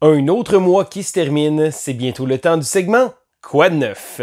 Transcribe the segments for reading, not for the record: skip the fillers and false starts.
Un autre mois qui se termine, c'est bientôt le temps du segment Quoi de neuf?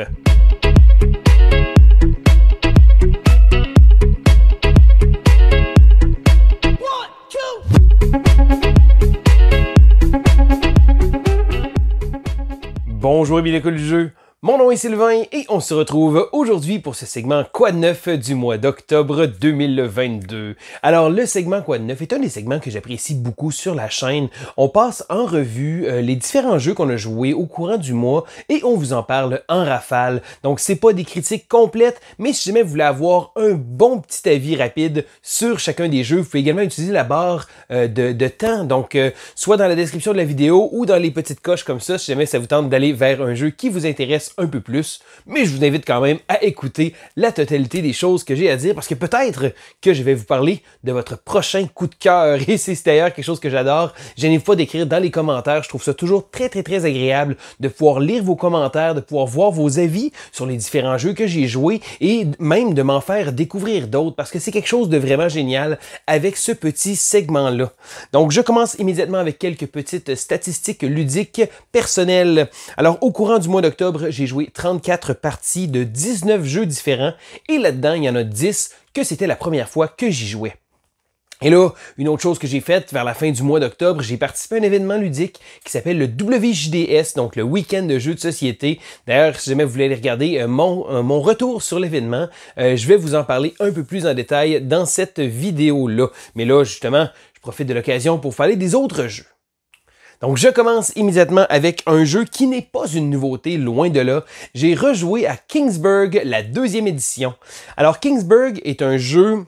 Bonjour et bienvenue du jeu. Mon nom est Sylvain et on se retrouve aujourd'hui pour ce segment Quoi de neuf du mois d'octobre 2022. Alors le segment Quoi de neuf est un des segments que j'apprécie beaucoup sur la chaîne. On passe en revue les différents jeux qu'on a joués au courant du mois et on vous en parle en rafale. Donc c'est pas des critiques complètes, mais si jamais vous voulez avoir un bon petit avis rapide sur chacun des jeux, vous pouvez également utiliser la barre de temps. Donc soit dans la description de la vidéo ou dans les petites coches comme ça, si jamais ça vous tente d'aller vers un jeu qui vous intéresse un peu plus, mais je vous invite quand même à écouter la totalité des choses que j'ai à dire parce que peut-être que je vais vous parler de votre prochain coup de cœur et c'est d'ailleurs quelque chose que j'adore. Je n'ai pas d'écrire dans les commentaires, je trouve ça toujours très agréable de pouvoir lire vos commentaires, de pouvoir voir vos avis sur les différents jeux que j'ai joués et même de m'en faire découvrir d'autres parce que c'est quelque chose de vraiment génial avec ce petit segment-là. Donc je commence immédiatement avec quelques petites statistiques ludiques personnelles. Alors au courant du mois d'octobre, j'ai joué 34 parties de 19 jeux différents et là-dedans, il y en a 10 que c'était la première fois que j'y jouais. Et là, une autre chose que j'ai faite vers la fin du mois d'octobre, j'ai participé à un événement ludique qui s'appelle le WJDS, donc le week-end de jeux de société. D'ailleurs, si jamais vous voulez aller regarder mon retour sur l'événement, je vais vous en parler un peu plus en détail dans cette vidéo-là. Mais là, justement, je profite de l'occasion pour parler des autres jeux. Donc, je commence immédiatement avec un jeu qui n'est pas une nouveauté, loin de là. J'ai rejoué à Kingsburg, la 2e édition. Alors, Kingsburg est un jeu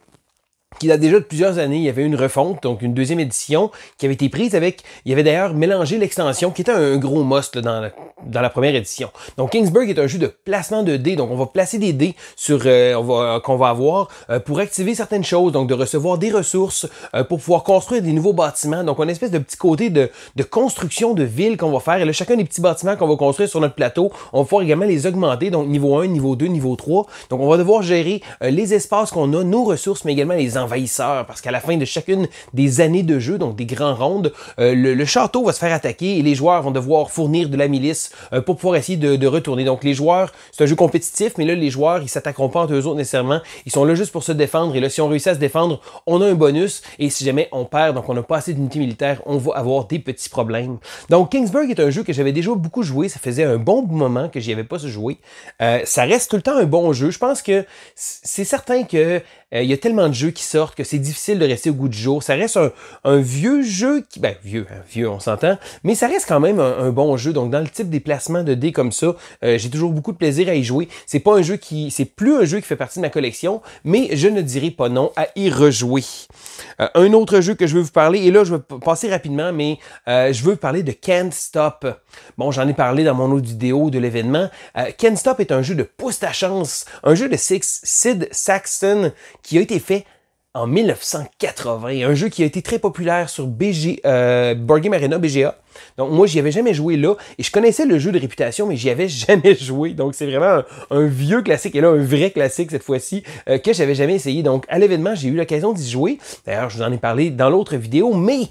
qui date déjà de plusieurs années. Il y avait une refonte, donc une 2e édition, qui avait été prise avec... Il y avait d'ailleurs mélangé l'extension, qui était un gros must là, dans la première édition. Donc, Kingsburg est un jeu de placement de dés. Donc, on va placer des dés sur qu'on va avoir pour activer certaines choses, donc de recevoir des ressources pour pouvoir construire des nouveaux bâtiments. Donc, on a une espèce de petit côté de construction de ville qu'on va faire. Et là, chacun des petits bâtiments qu'on va construire sur notre plateau, on va pouvoir également les augmenter. Donc, niveau 1, niveau 2, niveau 3. Donc, on va devoir gérer les espaces qu'on a, nos ressources, mais également les envahisseurs, parce qu'à la fin de chacune des années de jeu, donc des grands rondes, le château va se faire attaquer et les joueurs vont devoir fournir de la milice pour pouvoir essayer de retourner. Donc les joueurs, c'est un jeu compétitif, mais là les joueurs, ils s'attaqueront pas entre eux autres nécessairement, ils sont là juste pour se défendre et là si on réussit à se défendre, on a un bonus et si jamais on perd, donc on n'a pas assez d'unités militaires, on va avoir des petits problèmes. Donc Kingsburg est un jeu que j'avais déjà beaucoup joué, ça faisait un bon moment que j'y avais pas joué. Ça reste tout le temps un bon jeu, je pense que c'est certain que il y a tellement de jeux qui sortent que c'est difficile de rester au goût du jour. Ça reste un vieux jeu qui... Ben, vieux on s'entend. Mais ça reste quand même un bon jeu. Donc, dans le type des placements de dés comme ça, j'ai toujours beaucoup de plaisir à y jouer. C'est pas un jeu qui... C'est plus un jeu qui fait partie de ma collection, mais je ne dirai pas non à y rejouer. Un autre jeu que je veux vous parler, et là, je vais passer rapidement, mais je veux parler de Can't Stop. Bon, j'en ai parlé dans mon autre vidéo de l'événement. Can't Stop est un jeu de pousse ta chance. Un jeu de Sid Saxton qui a été fait en 1980. Un jeu qui a été très populaire sur Board Game Arena, BGA. Donc moi, j'y avais jamais joué là. Et je connaissais le jeu de réputation, mais j'y avais jamais joué. Donc c'est vraiment un vieux classique. Et là, un vrai classique cette fois-ci que j'avais jamais essayé. Donc à l'événement, j'ai eu l'occasion d'y jouer. D'ailleurs, je vous en ai parlé dans l'autre vidéo. Mais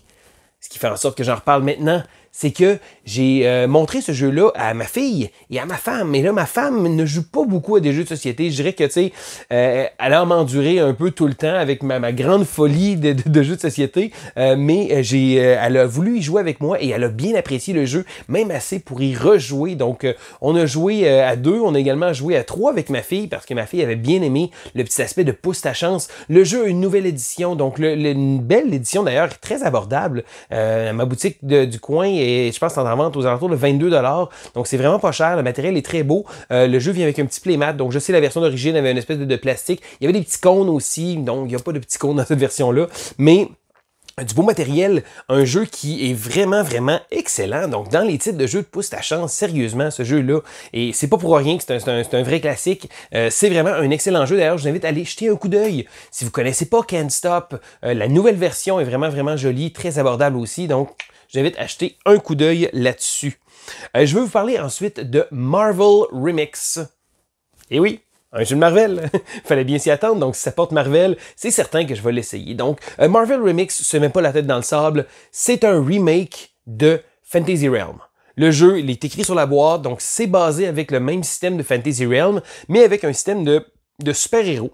ce qui fait en sorte que j'en reparle maintenant, c'est que j'ai montré ce jeu-là à ma fille et à ma femme. Et là, ma femme ne joue pas beaucoup à des jeux de société. Je dirais que, tu sais, elle a m'endurer un peu tout le temps avec ma grande folie de jeux de société. Mais elle a voulu y jouer avec moi et elle a bien apprécié le jeu, même assez pour y rejouer. Donc, on a joué à 2. On a également joué à 3 avec ma fille parce que ma fille avait bien aimé le petit aspect de pousse ta chance. Le jeu a une nouvelle édition. Donc, une belle édition d'ailleurs, très abordable. Ma boutique du coin et je pense que c'est en vente aux alentours de 22$. Donc c'est vraiment pas cher, le matériel est très beau. Le jeu vient avec un petit playmat, donc je sais la version d'origine avait une espèce de plastique. Il y avait des petits cônes aussi, donc il n'y a pas de petits cônes dans cette version-là. Mais du beau matériel, un jeu qui est vraiment excellent. Donc, dans les types de jeux de pousse ta chance, sérieusement, ce jeu-là, et c'est pas pour rien que c'est un vrai classique, c'est vraiment un excellent jeu. D'ailleurs, je vous invite à aller jeter un coup d'œil. Si vous connaissez pas Can't Stop, la nouvelle version est vraiment jolie, très abordable aussi. Donc, j'invite à jeter un coup d'œil là-dessus. Je veux vous parler ensuite de Marvel Remix. Et oui, un jeu de Marvel. Fallait bien s'y attendre, donc si ça porte Marvel, c'est certain que je vais l'essayer. Donc, Marvel Remix se met pas la tête dans le sable. C'est un remake de Fantasy Realm. Le jeu, il est écrit sur la boîte, donc c'est basé avec le même système de Fantasy Realm, mais avec un système de super-héros.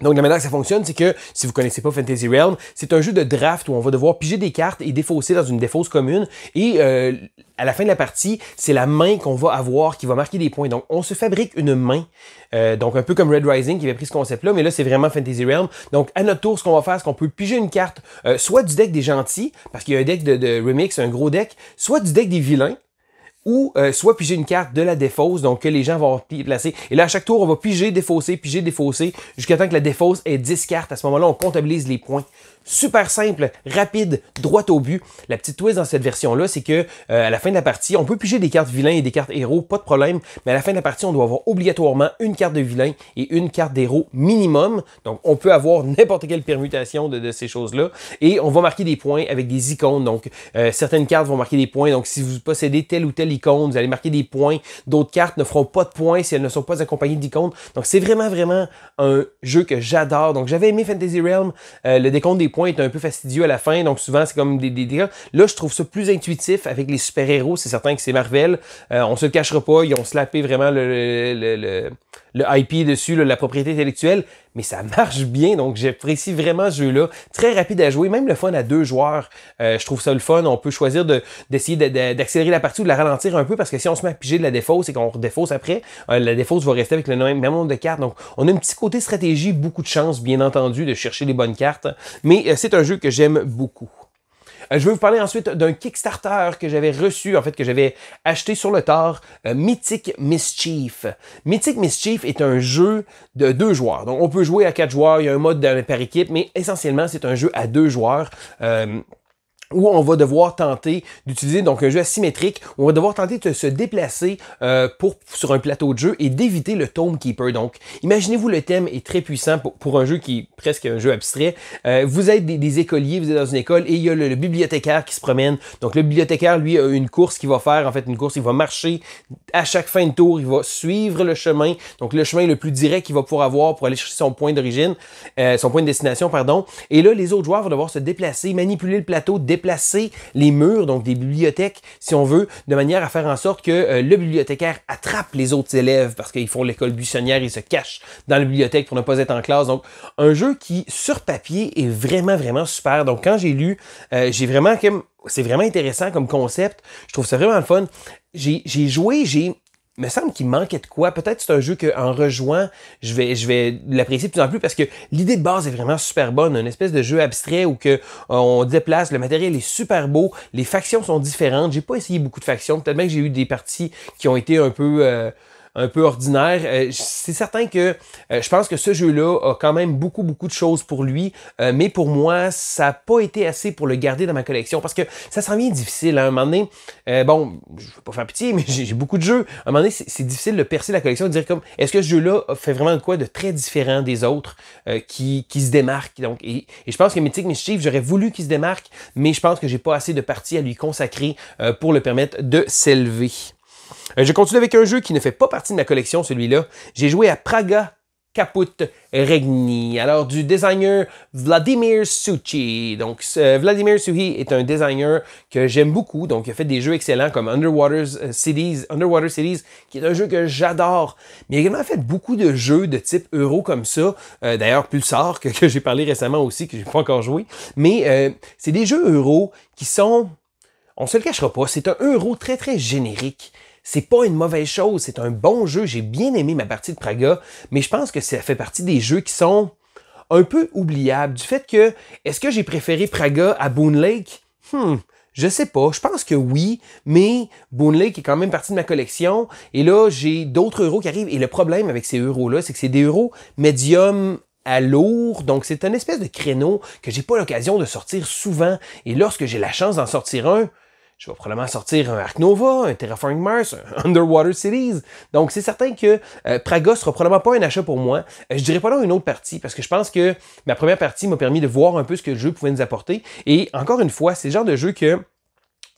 Donc, la manière que ça fonctionne, c'est que, si vous connaissez pas Fantasy Realm, c'est un jeu de draft où on va devoir piger des cartes et défausser dans une défausse commune. Et à la fin de la partie, c'est la main qu'on va avoir qui va marquer des points. Donc, on se fabrique une main. Donc, un peu comme Red Rising qui avait pris ce concept-là, mais là, c'est vraiment Fantasy Realm. Donc, à notre tour, ce qu'on va faire, c'est qu'on peut piger une carte, soit du deck des gentils, parce qu'il y a un deck de remix, un gros deck, soit du deck des vilains, ou soit piger une carte de la défausse, donc que les gens vont placer. Et là, à chaque tour, on va piger, défausser, jusqu'à temps que la défausse ait 10 cartes. À ce moment-là, on comptabilise les points. Super simple, rapide, droit au but. La petite twist dans cette version-là, c'est que à la fin de la partie, on peut piger des cartes vilains et des cartes héros, pas de problème, mais à la fin de la partie, on doit avoir obligatoirement une carte de vilain et une carte d'héros minimum. Donc, on peut avoir n'importe quelle permutation de ces choses-là. Et on va marquer des points avec des icônes. Donc, certaines cartes vont marquer des points. Donc, si vous possédez telle ou telle icône, vous allez marquer des points. D'autres cartes ne feront pas de points si elles ne sont pas accompagnées d'icônes. Donc, c'est vraiment, vraiment un jeu que j'adore. Donc, j'avais aimé Fantasy Realm. Le décompte des points est un peu fastidieux à la fin, donc souvent c'est comme des là, je trouve ça plus intuitif avec les super-héros. C'est certain que c'est Marvel. On se le cachera pas, ils ont slappé vraiment le IP dessus, là, la propriété intellectuelle, mais ça marche bien, donc j'apprécie vraiment ce jeu-là. Très rapide à jouer, même le fun à 2 joueurs. Je trouve ça le fun. On peut choisir d'essayer d'accélérer la partie ou de la ralentir un peu, parce que si on se met à piger de la défausse et qu'on redéfausse après, la défausse va rester avec le même nombre de cartes. Donc, on a un petit côté stratégie, beaucoup de chance, bien entendu, de chercher les bonnes cartes, mais c'est un jeu que j'aime beaucoup. Je vais vous parler ensuite d'un Kickstarter que j'avais reçu, en fait, que j'avais acheté sur le tard, Mythic Mischief. Mythic Mischief est un jeu de 2 joueurs. Donc, on peut jouer à 4 joueurs, il y a un mode par équipe, mais essentiellement, c'est un jeu à 2 joueurs. Où on va devoir tenter d'utiliser donc un jeu asymétrique, où on va devoir tenter de se déplacer sur un plateau de jeu et d'éviter le Tomb Keeper. Donc, imaginez-vous, le thème est très puissant pour un jeu qui est presque un jeu abstrait. Vous êtes des écoliers, vous êtes dans une école et il y a le bibliothécaire qui se promène. Donc, le bibliothécaire, lui, a une course qu'il va faire. En fait, une course, il va marcher à chaque fin de tour, il va suivre le chemin. Donc, le chemin le plus direct qu'il va pouvoir avoir pour aller chercher son point d'origine, son point de destination, pardon. Et là, les autres joueurs vont devoir se déplacer, manipuler le plateau, déplacer les murs, donc des bibliothèques, si on veut, de manière à faire en sorte que le bibliothécaire attrape les autres élèves parce qu'ils font l'école buissonnière, ils se cachent dans la bibliothèque pour ne pas être en classe. Donc, un jeu qui, sur papier, est vraiment, vraiment super. Donc, quand j'ai lu, c'est vraiment intéressant comme concept. Je trouve ça vraiment le fun. J'ai joué, il me semble qu'il manquait de quoi. Peut-être c'est un jeu qu'en rejoignant, je vais l'apprécier de plus en plus, parce que l'idée de base est vraiment super bonne. Une espèce de jeu abstrait où on déplace, le matériel est super beau, les factions sont différentes. J'ai pas essayé beaucoup de factions. Peut-être même que j'ai eu des parties qui ont été un peu ordinaire. C'est certain que je pense que ce jeu-là a quand même beaucoup de choses pour lui, mais pour moi, ça n'a pas été assez pour le garder dans ma collection, parce que ça s'en vient difficile. À un moment donné, bon, je ne veux pas faire pitié, mais j'ai beaucoup de jeux. À un moment donné, c'est difficile de percer la collection, de dire comme, est-ce que ce jeu-là fait vraiment de quoi de très différent des autres qui se démarquent. Donc, et je pense que Mythic Mischief, j'aurais voulu qu'il se démarque, mais je pense que j'ai pas assez de parties à lui consacrer pour le permettre de s'élever. Je continue avec un jeu qui ne fait pas partie de ma collection, celui-là. J'ai joué à Praga Caput Regni. Alors, du designer Vladimir Suchi. Donc, Vladimir Suchi est un designer que j'aime beaucoup. Donc, il a fait des jeux excellents comme Underwater Cities, qui est un jeu que j'adore. Mais il a également fait beaucoup de jeux de type euro comme ça. D'ailleurs, Pulsar, que j'ai parlé récemment aussi, que j'ai pas encore joué. Mais c'est des jeux euro qui sont... On se le cachera pas, c'est un euro très, très générique. C'est pas une mauvaise chose, c'est un bon jeu. J'ai bien aimé ma partie de Praga, mais je pense que ça fait partie des jeux qui sont un peu oubliables. Du fait que, est-ce que j'ai préféré Praga à Boon Lake? Je sais pas. Je pense que oui, mais Boon Lake est quand même partie de ma collection. Et là, j'ai d'autres euros qui arrivent. Et le problème avec ces euros-là, c'est que c'est des euros médium à lourd. Donc, c'est une espèce de créneau que j'ai pas l'occasion de sortir souvent. Et lorsque j'ai la chance d'en sortir un, je vais probablement sortir un Ark Nova, un Terraforming Mars, un Underwater Cities. Donc, c'est certain que Praga sera probablement pas un achat pour moi. Je dirais pas non une autre partie, parce que je pense que ma première partie m'a permis de voir un peu ce que le jeu pouvait nous apporter. Et encore une fois, c'est le genre de jeu que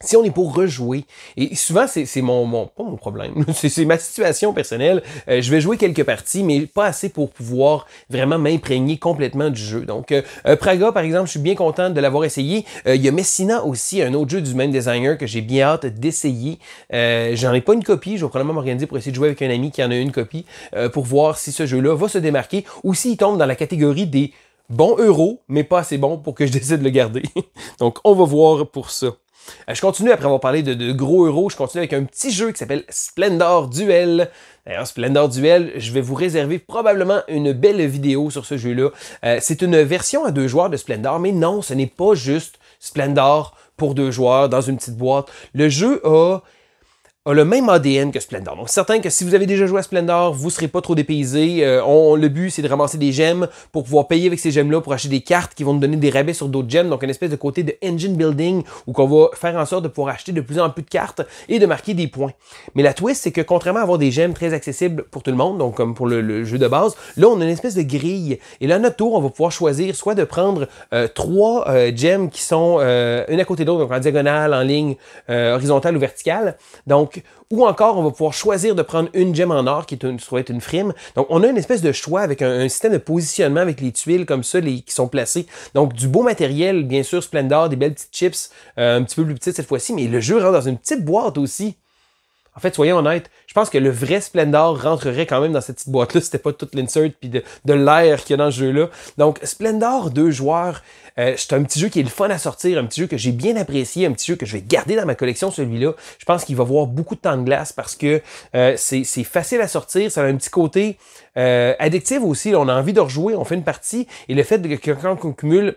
Si on est pour rejouer, et souvent c'est pas mon problème, c'est ma situation personnelle, je vais jouer quelques parties, mais pas assez pour pouvoir vraiment m'imprégner complètement du jeu. Donc Praga, par exemple, je suis bien content de l'avoir essayé. Il y a Messina aussi, un autre jeu du même designer que j'ai bien hâte d'essayer. J'en ai pas une copie, je vais probablement m'organiser pour essayer de jouer avec un ami qui en a une copie, pour voir si ce jeu-là va se démarquer, ou s'il tombe dans la catégorie des bons euros, mais pas assez bons pour que je décide de le garder. Donc on va voir pour ça. Je continue, après avoir parlé de gros euros, je continue avec un petit jeu qui s'appelle Splendor Duel. D'ailleurs, Splendor Duel, je vais vous réserver probablement une belle vidéo sur ce jeu-là. C'est une version à 2 joueurs de Splendor, mais non, ce n'est pas juste Splendor pour 2 joueurs dans une petite boîte. Le jeu a le même ADN que Splendor. Donc, c'est certain que si vous avez déjà joué à Splendor, vous ne serez pas trop dépaysé. Le but, c'est de ramasser des gemmes pour pouvoir payer avec ces gemmes-là pour acheter des cartes qui vont nous donner des rabais sur d'autres gemmes. Donc, une espèce de côté de engine building où on va faire en sorte de pouvoir acheter de plus en plus de cartes et de marquer des points. Mais la twist, c'est que contrairement à avoir des gemmes très accessibles pour tout le monde, donc comme pour le jeu de base, là, on a une espèce de grille. Et là, à notre tour, on va pouvoir choisir soit de prendre 3 gemmes qui sont une à côté de l'autre, donc en diagonale, en ligne, horizontale ou verticale. Donc, ou encore, on va pouvoir choisir de prendre une gemme en or qui va être une frime. Donc, on a une espèce de choix avec un système de positionnement avec les tuiles comme ça qui sont placées. Donc, du beau matériel, bien sûr, Splendor, des belles petites chips, un petit peu plus petites cette fois-ci, mais le jeu rentre dans une petite boîte aussi. En fait, soyons honnêtes, je pense que le vrai Splendor rentrerait quand même dans cette petite boîte-là si c'était pas toute l'insert puis de l'air qu'il y a dans ce jeu-là. Donc, Splendor 2 joueurs, c'est un petit jeu qui est le fun à sortir, un petit jeu que j'ai bien apprécié, un petit jeu que je vais garder dans ma collection, celui-là. Je pense qu'il va avoir beaucoup de temps de glace parce que c'est facile à sortir, ça a un petit côté addictif aussi. Là, on a envie de rejouer, on fait une partie, et le fait que quand on cumule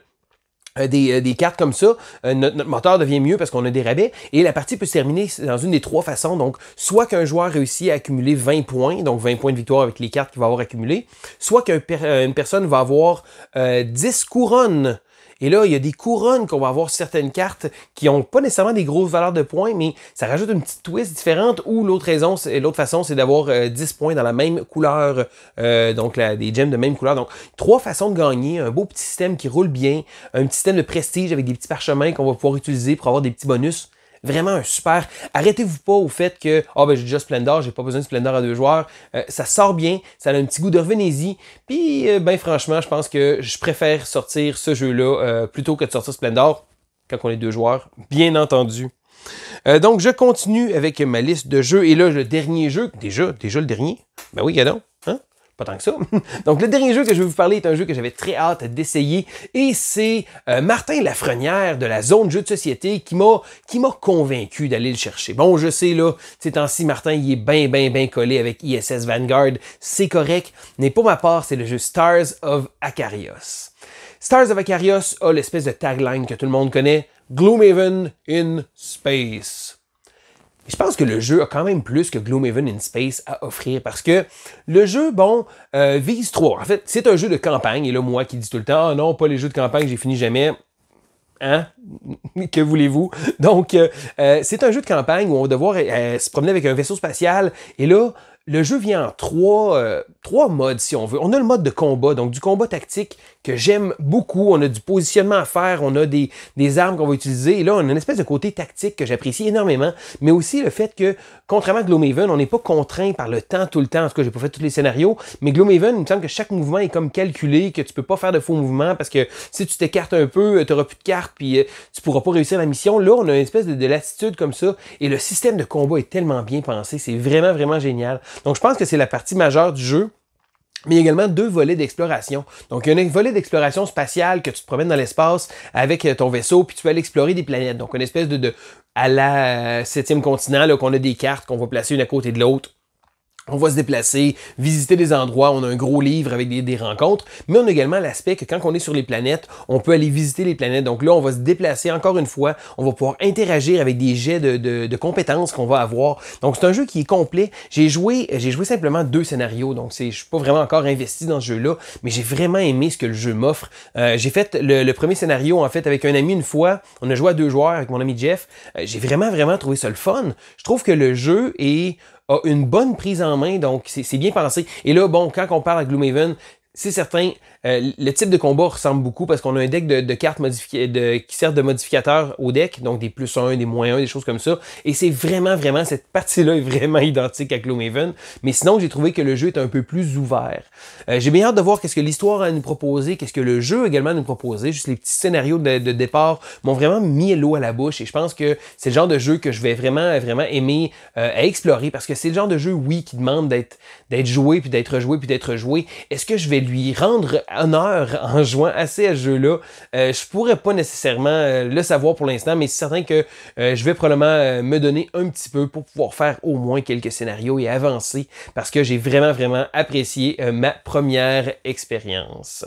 des cartes comme ça, notre moteur devient mieux parce qu'on a des rabais et la partie peut se terminer dans une des 3 façons. Donc, soit qu'un joueur réussit à accumuler 20 points, donc 20 points de victoire avec les cartes qu'il va avoir accumulées, soit qu'une personne va avoir 10 couronnes. Et là, il y a des couronnes qu'on va avoir sur certaines cartes qui n'ont pas nécessairement des grosses valeurs de points, mais ça rajoute une petite twist différente. Ou l'autre façon, c'est d'avoir 10 points dans la même couleur, donc des gemmes de même couleur. Donc, 3 façons de gagner, un beau petit système qui roule bien, un petit système de prestige avec des petits parchemins qu'on va pouvoir utiliser pour avoir des petits bonus. Vraiment un super. Arrêtez-vous pas au fait que j'ai déjà Splendor, j'ai pas besoin de Splendor à 2 joueurs. Ça sort bien, ça a un petit goût de revenez-y. Puis franchement, je pense que je préfère sortir ce jeu-là plutôt que de sortir Splendor quand on est 2 joueurs, bien entendu. Donc je continue avec ma liste de jeux et là le dernier jeu, déjà le dernier. Ben oui, gadon, hein? Pas tant que ça. Donc, le dernier jeu que je vais vous parler est un jeu que j'avais très hâte d'essayer et c'est Martin Lafrenière de la zone jeu de société qui m'a convaincu d'aller le chercher. Bon, je sais, là, ces temps-ci, Martin, il est bien collé avec ISS Vanguard. C'est correct, mais pour ma part, c'est le jeu Stars of Acarios. Stars of Acarios a l'espèce de tagline que tout le monde connaît, Gloomhaven in Space. Je pense que le jeu a quand même plus que Gloomhaven in Space à offrir parce que le jeu, vise 3. En fait, c'est un jeu de campagne. Et là, moi qui dis tout le temps, ah non, pas les jeux de campagne, j'ai fini jamais. Hein? Que voulez-vous? Donc, c'est un jeu de campagne où on va devoir se promener avec un vaisseau spatial. Et là, le jeu vient en 3 modes, si on veut. On a le mode de combat, donc du combat tactique que j'aime beaucoup. On a du positionnement à faire, on a des armes qu'on va utiliser. Et là, on a une espèce de côté tactique que j'apprécie énormément, mais aussi le fait que, contrairement à Gloomhaven, on n'est pas contraint par le temps tout le temps. En tout cas, j'ai pas fait tous les scénarios, mais Gloomhaven, il me semble que chaque mouvement est comme calculé, que tu peux pas faire de faux mouvements parce que si tu t'écartes un peu, tu n'auras plus de cartes, puis tu pourras pas réussir la mission. Là, on a une espèce de latitude comme ça, et le système de combat est tellement bien pensé. C'est vraiment génial. Donc, je pense que c'est la partie majeure du jeu. Mais il y a également 2 volets d'exploration. Donc, il y a un volet d'exploration spatiale que tu te promènes dans l'espace avec ton vaisseau, puis tu peux aller explorer des planètes. Donc, une espèce à la 7e continent, là, qu'on a des cartes qu'on va placer une à côté de l'autre. On va se déplacer, visiter des endroits, on a un gros livre avec des rencontres, mais on a également l'aspect que quand on est sur les planètes, on peut aller visiter les planètes. Donc là, on va se déplacer encore une fois, on va pouvoir interagir avec des jets de compétences qu'on va avoir. Donc c'est un jeu qui est complet. J'ai joué simplement 2 scénarios, donc je suis pas vraiment encore investi dans ce jeu-là, mais j'ai vraiment aimé ce que le jeu m'offre. J'ai fait le premier scénario en fait avec un ami une fois, on a joué à 2 joueurs avec mon ami Jeff. J'ai vraiment trouvé ça le fun. Je trouve que le jeu a une bonne prise en main, donc c'est bien pensé. Et là, quand on parle à Gloomhaven, c'est certain, le type de combat ressemble beaucoup parce qu'on a un deck de cartes qui servent de modificateurs au deck, donc des +1, des -1, des choses comme ça. Et c'est vraiment, cette partie-là est vraiment identique à Gloomhaven. Mais sinon, j'ai trouvé que le jeu est un peu plus ouvert. J'ai bien hâte de voir qu'est-ce que l'histoire a à nous proposer, qu'est-ce que le jeu également a à nous proposer. Juste les petits scénarios de départ m'ont vraiment mis l'eau à la bouche. Et je pense que c'est le genre de jeu que je vais vraiment aimer à explorer parce que c'est le genre de jeu, oui, qui demande d'être joué, puis d'être joué, puis d'être joué. Est-ce que je vais lui rendre honneur en jouant assez à ce jeu-là? Je pourrais pas nécessairement le savoir pour l'instant, mais c'est certain que je vais probablement me donner un petit peu pour pouvoir faire au moins quelques scénarios et avancer parce que j'ai vraiment apprécié ma première expérience.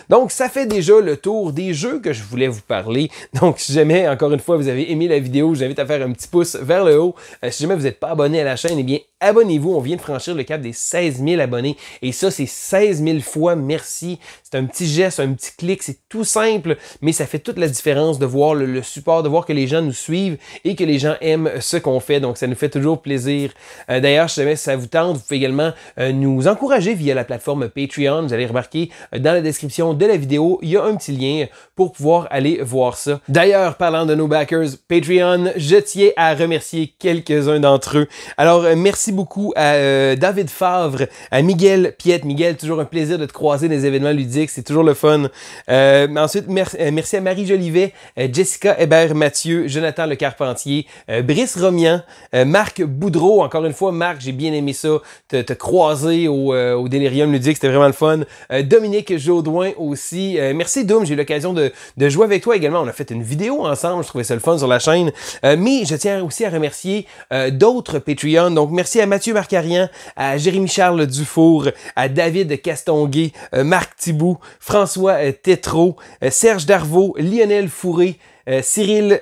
Donc, ça fait déjà le tour des jeux que je voulais vous parler. Donc, si jamais, encore une fois, vous avez aimé la vidéo, je vous invite à faire un petit pouce vers le haut. Si jamais vous n'êtes pas abonné à la chaîne, eh bien, abonnez-vous. On vient de franchir le cap des 16 000 abonnés. Et ça, c'est 16 000 fois merci. C'est un petit geste, un petit clic. C'est tout simple, mais ça fait toute la différence de voir le support, de voir que les gens nous suivent et que les gens aiment ce qu'on fait. Donc, ça nous fait toujours plaisir. D'ailleurs, si jamais ça vous tente, vous pouvez également nous encourager via la plateforme Patreon. Vous allez remarquer dans la description de la vidéo, il y a un petit lien pour pouvoir aller voir ça. D'ailleurs, parlant de nos backers Patreon, je tiens à remercier quelques-uns d'entre eux. Alors, merci beaucoup à David Favre, à Miguel Piette. Miguel, toujours un plaisir de te croiser dans les événements ludiques, c'est toujours le fun. Ensuite, merci à Marie Jolivet, Jessica Hébert-Mathieu, Jonathan Le Carpentier, Brice Romian, Marc Boudreau. Encore une fois, Marc, j'ai bien aimé ça, te croiser au Délirium ludique, c'était vraiment le fun. Dominique Jaudoin aussi. Merci Doom, j'ai eu l'occasion de jouer avec toi également. On a fait une vidéo ensemble, je trouvais ça le fun sur la chaîne. Mais je tiens aussi à remercier d'autres Patreons. Donc merci à Mathieu Marcarian, à Jérémy-Charles Dufour, à David Castonguay, Marc Thibault, François Tétrault, Serge Darvaux, Lionel Fourré, Cyril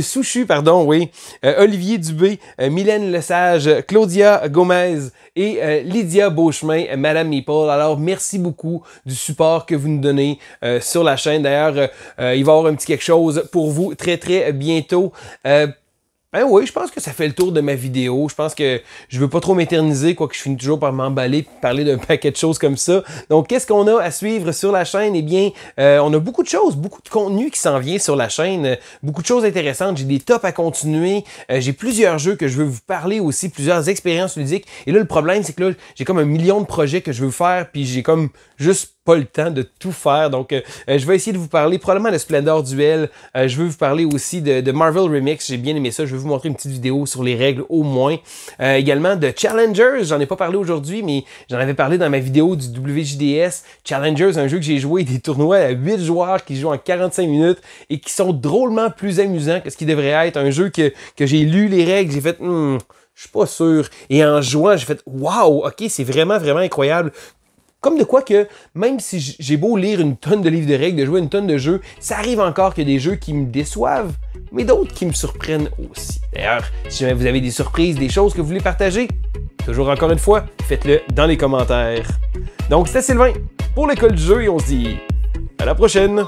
Souchu, pardon, oui, Olivier Dubé, Mylène Lesage, Claudia Gomez et Lydia Beauchemin, Madame Meeple. Alors, merci beaucoup du support que vous nous donnez sur la chaîne. D'ailleurs, il va y avoir un petit quelque chose pour vous très bientôt. Ben oui, je pense que ça fait le tour de ma vidéo. Je pense que je veux pas trop m'éterniser, quoique je finis toujours par m'emballer et parler d'un paquet de choses comme ça. Donc, qu'est-ce qu'on a à suivre sur la chaîne? Eh bien, on a beaucoup de choses, beaucoup de contenu qui s'en vient sur la chaîne, beaucoup de choses intéressantes. J'ai des tops à continuer. J'ai plusieurs jeux que je veux vous parler aussi, plusieurs expériences ludiques. Et là, le problème, c'est que là, j'ai comme 1 million de projets que je veux faire, puis j'ai comme juste pas le temps de tout faire. Donc, je vais essayer de vous parler probablement de Splendor Duel. Je veux vous parler aussi de Marvel Remix. J'ai bien aimé ça. Je vais vous montrer une petite vidéo sur les règles au moins. Également de Challengers. J'en ai pas parlé aujourd'hui, mais j'en avais parlé dans ma vidéo du WJDS. Challengers, un jeu que j'ai joué, des tournois à 8 joueurs qui jouent en 45 minutes et qui sont drôlement plus amusants que ce qui devrait être. Un jeu que j'ai lu les règles, j'ai fait... je suis pas sûr. Et en jouant, j'ai fait « Wow! OK, c'est vraiment incroyable. » Comme de quoi que, même si j'ai beau lire une tonne de livres de règles, de jouer une tonne de jeux, ça arrive encore qu'il y a des jeux qui me déçoivent, mais d'autres qui me surprennent aussi. D'ailleurs, si jamais vous avez des surprises, des choses que vous voulez partager, toujours encore une fois, faites-le dans les commentaires. Donc, c'était Sylvain pour l'école du jeu et on se dit à la prochaine!